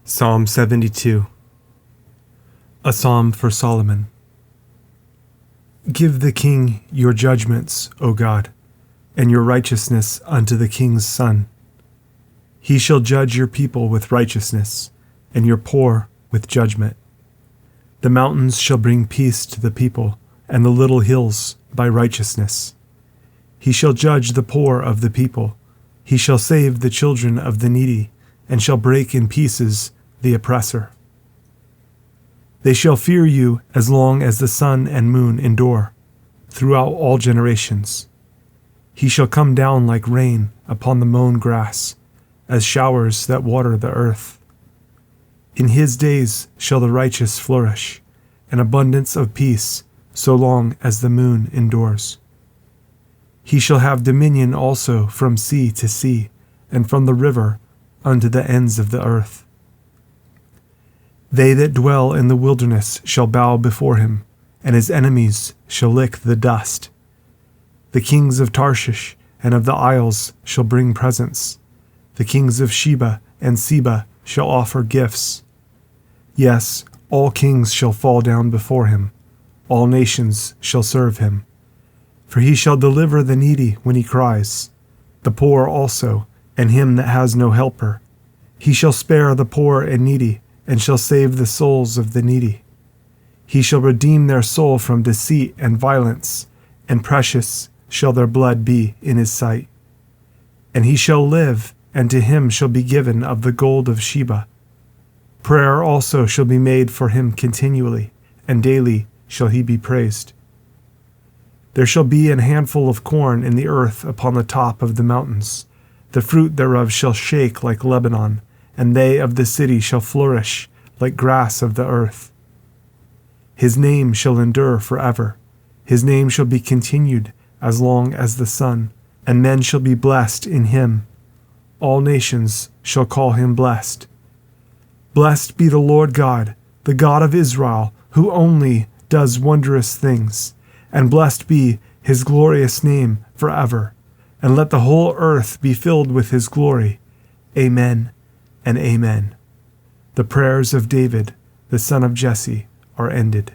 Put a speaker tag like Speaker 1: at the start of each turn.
Speaker 1: Psalm 72. A Psalm for Solomon. Give the king your judgments, O God, and your righteousness unto the king's son. He shall judge your people with righteousness, and your poor with judgment. The mountains shall bring peace to the people, and the little hills by righteousness. He shall judge the poor of the people. He shall save the children of the needy, and shall break in pieces the oppressor. They shall fear you as long as the sun and moon endure, throughout all generations. He shall come down like rain upon the mown grass, as showers that water the earth. In his days shall the righteous flourish, an abundance of peace, so long as the moon endures. He shall have dominion also from sea to sea, and from the river unto the ends of the earth. They that dwell in the wilderness shall bow before him, and his enemies shall lick the dust. The kings of Tarshish and of the isles shall bring presents. The kings of Sheba and Seba shall offer gifts. Yes, all kings shall fall down before him. All nations shall serve him. For he shall deliver the needy when he cries, the poor also, and him that has no helper. He shall spare the poor and needy, and shall save the souls of the needy. He shall redeem their soul from deceit and violence, and precious shall their blood be in his sight. And he shall live, and to him shall be given of the gold of Sheba. Prayer also shall be made for him continually, and daily shall he be praised. There shall be an handful of corn in the earth upon the top of the mountains. The fruit thereof shall shake like Lebanon, and they of the city shall flourish like grass of the earth. His name shall endure forever. His name shall be continued as long as the sun, and men shall be blessed in him. All nations shall call him blessed. Blessed be the Lord God, the God of Israel, who only does wondrous things, and blessed be his glorious name forever. And let the whole earth be filled with his glory. Amen and amen. The prayers of David, the son of Jesse, are ended.